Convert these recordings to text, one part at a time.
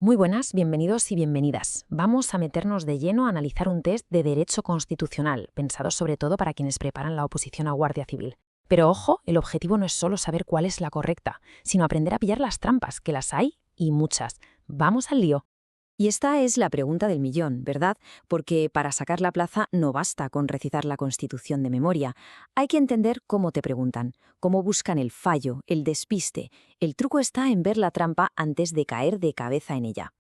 Muy buenas, bienvenidos y bienvenidas. Vamos a meternos de lleno a analizar un test de Derecho Constitucional, pensado sobre todo para quienes preparan la oposición a Guardia Civil. Pero ojo, el objetivo no es solo saber cuál es la correcta, sino aprender a pillar las trampas, que las hay y muchas. Vamos al lío. Y esta es la pregunta del millón, ¿verdad? Porque para sacar la plaza no basta con recitar la Constitución de memoria. Hay que entender cómo te preguntan, cómo buscan el fallo, el despiste. El truco está en ver la trampa antes de caer de cabeza en ella.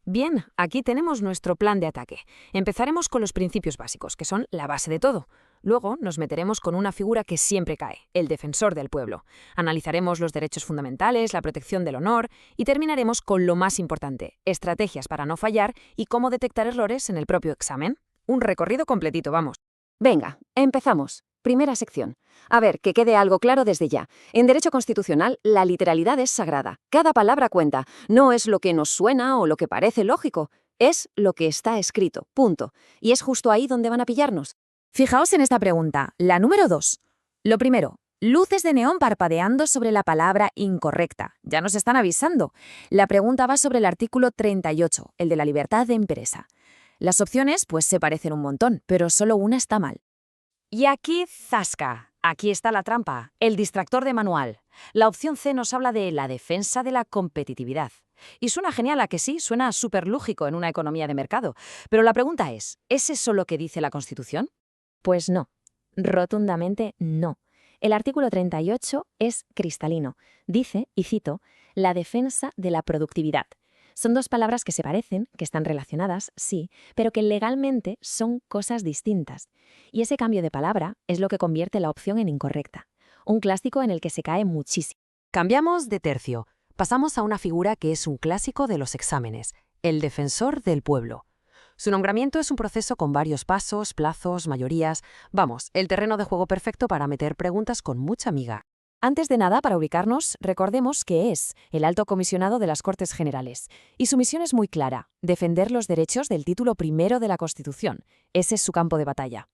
Bien, aquí tenemos nuestro plan de ataque. Empezaremos con los principios básicos, que son la base de todo. Luego nos meteremos con una figura que siempre cae, el defensor del pueblo. Analizaremos los derechos fundamentales, la protección del honor y terminaremos con lo más importante, estrategias para no fallar y cómo detectar errores en el propio examen. Un recorrido completito, vamos. Venga, empezamos. Primera sección. A ver, que quede algo claro desde ya. En Derecho Constitucional, la literalidad es sagrada. Cada palabra cuenta. No es lo que nos suena o lo que parece lógico. Es lo que está escrito. Punto. Y es justo ahí donde van a pillarnos. Fijaos en esta pregunta, la número 2. Lo primero, luces de neón parpadeando sobre la palabra incorrecta. Ya nos están avisando. La pregunta va sobre el artículo 38, el de la libertad de empresa. Las opciones, pues, se parecen un montón, pero solo una está mal. Y aquí, zasca. Aquí está la trampa, el distractor de manual. La opción C nos habla de la defensa de la competitividad. Y suena genial, ¿a que sí? Suena súper lógico en una economía de mercado. Pero la pregunta ¿es eso lo que dice la Constitución? Pues no, rotundamente no. El artículo 38 es cristalino. Dice, y cito, la defensa de la productividad. Son dos palabras que se parecen, que están relacionadas, sí, pero que legalmente son cosas distintas. Y ese cambio de palabra es lo que convierte la opción en incorrecta. Un clásico en el que se cae muchísimo. Cambiamos de tercio. Pasamos a una figura que es un clásico de los exámenes, el defensor del pueblo. Su nombramiento es un proceso con varios pasos, plazos, mayorías. Vamos, el terreno de juego perfecto para meter preguntas con mucha miga. Antes de nada, para ubicarnos, recordemos que es el Alto Comisionado de las Cortes Generales. Y su misión es muy clara, defender los derechos del título primero de la Constitución. Ese es su campo de batalla.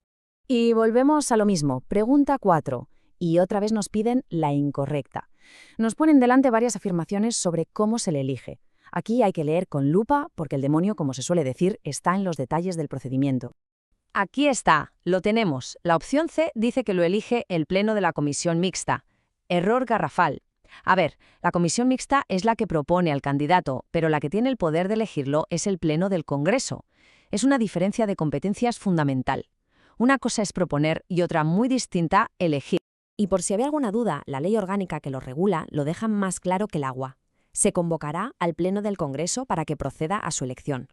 Y volvemos a lo mismo, pregunta 4. Y otra vez nos piden la incorrecta. Nos ponen delante varias afirmaciones sobre cómo se le elige. Aquí hay que leer con lupa porque el demonio, como se suele decir, está en los detalles del procedimiento. Aquí está, lo tenemos. La opción C dice que lo elige el Pleno de la Comisión Mixta. Error garrafal. A ver, la comisión mixta es la que propone al candidato, pero la que tiene el poder de elegirlo es el Pleno del Congreso. Es una diferencia de competencias fundamental. Una cosa es proponer y otra muy distinta, elegir. Y por si había alguna duda, la ley orgánica que lo regula lo deja más claro que el agua. Se convocará al Pleno del Congreso para que proceda a su elección.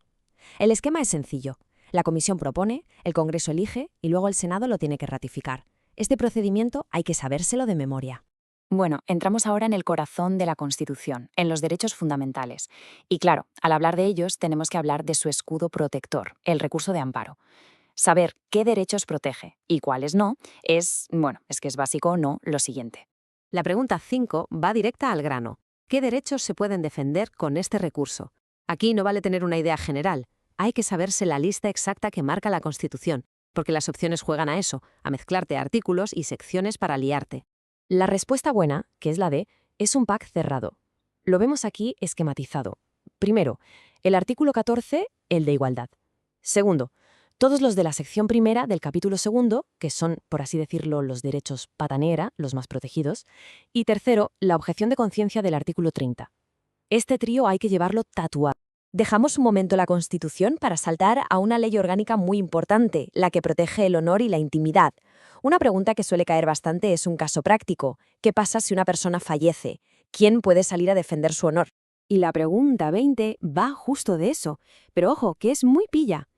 El esquema es sencillo. La comisión propone, el Congreso elige y luego el Senado lo tiene que ratificar. Este procedimiento hay que sabérselo de memoria. Bueno, entramos ahora en el corazón de la Constitución, en los derechos fundamentales. Y claro, al hablar de ellos tenemos que hablar de su escudo protector, el recurso de amparo. Saber qué derechos protege y cuáles no es que es básico o no lo siguiente. La pregunta 5 va directa al grano. ¿Qué derechos se pueden defender con este recurso? Aquí no vale tener una idea general. Hay que saberse la lista exacta que marca la Constitución, porque las opciones juegan a eso, a mezclarte artículos y secciones para liarte. La respuesta buena, que es la D, es un pack cerrado. Lo vemos aquí esquematizado. Primero, el artículo 14, el de igualdad. Segundo, todos los de la sección primera del capítulo segundo, que son, por así decirlo, los derechos pata negra, los más protegidos. Y tercero, la objeción de conciencia del artículo 30. Este trío hay que llevarlo tatuado. Dejamos un momento la Constitución para saltar a una ley orgánica muy importante, la que protege el honor y la intimidad. Una pregunta que suele caer bastante es un caso práctico. ¿Qué pasa si una persona fallece? ¿Quién puede salir a defender su honor? Y la pregunta 20 va justo de eso. Pero ojo, que es muy pilla.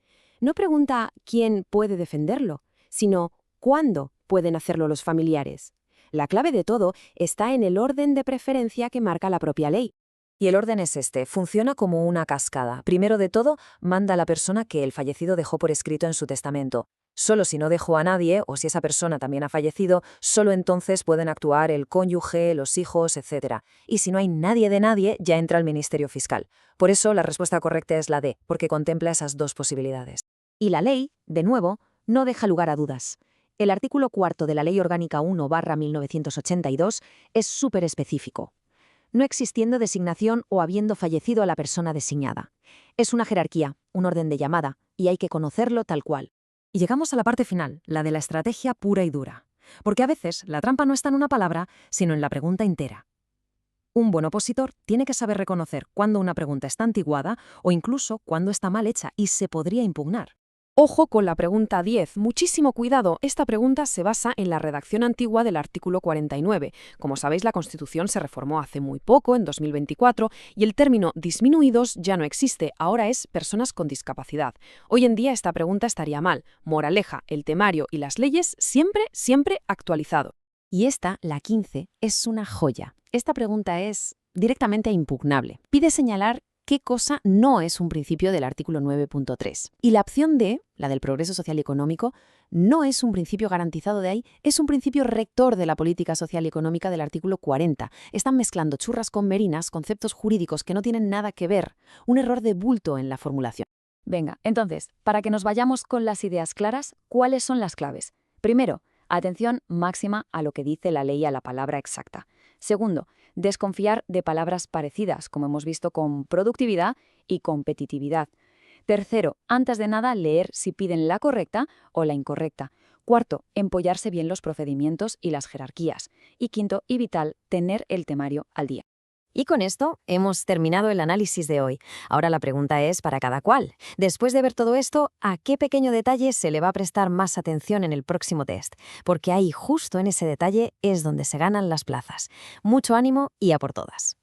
No pregunta quién puede defenderlo, sino cuándo pueden hacerlo los familiares. La clave de todo está en el orden de preferencia que marca la propia ley. Y el orden es este, funciona como una cascada. Primero de todo, manda a la persona que el fallecido dejó por escrito en su testamento. Solo si no dejó a nadie, o si esa persona también ha fallecido, solo entonces pueden actuar el cónyuge, los hijos, etc. Y si no hay nadie de nadie, ya entra el Ministerio Fiscal. Por eso la respuesta correcta es la D, porque contempla esas dos posibilidades. Y la ley, de nuevo, no deja lugar a dudas. El artículo 4 de la Ley Orgánica 1/1982 es súper específico. no existiendo designación o habiendo fallecido a la persona designada. Es una jerarquía, un orden de llamada, y hay que conocerlo tal cual. Y llegamos a la parte final, la de la estrategia pura y dura. Porque a veces la trampa no está en una palabra, sino en la pregunta entera. Un buen opositor tiene que saber reconocer cuándo una pregunta está antiguada o incluso cuándo está mal hecha y se podría impugnar. Ojo con la pregunta 10. Muchísimo cuidado. Esta pregunta se basa en la redacción antigua del artículo 49. Como sabéis, la Constitución se reformó hace muy poco, en 2024, y el término disminuidos ya no existe, ahora es personas con discapacidad. Hoy en día esta pregunta estaría mal. Moraleja, el temario y las leyes siempre actualizado. Y esta, la 15, es una joya. Esta pregunta es directamente impugnable. Pide señalar qué cosa no es un principio del artículo 9.3. Y la opción D, la del progreso social y económico, no es un principio garantizado de ahí, es un principio rector de la política social y económica del artículo 40. Están mezclando churras con merinas, conceptos jurídicos que no tienen nada que ver. Un error de bulto en la formulación. Venga, entonces, para que nos vayamos con las ideas claras, ¿cuáles son las claves? Primero, atención máxima a lo que dice la ley a la palabra exacta. Segundo, desconfiar de palabras parecidas, como hemos visto con productividad y competitividad. Tercero, antes de nada, leer si piden la correcta o la incorrecta. Cuarto, empollarse bien los procedimientos y las jerarquías. Y quinto, y vital, tener el temario al día. Y con esto hemos terminado el análisis de hoy. Ahora la pregunta es para cada cual. Después de ver todo esto, ¿a qué pequeño detalle se le va a prestar más atención en el próximo test? Porque ahí, justo en ese detalle, es donde se ganan las plazas. Mucho ánimo y a por todas.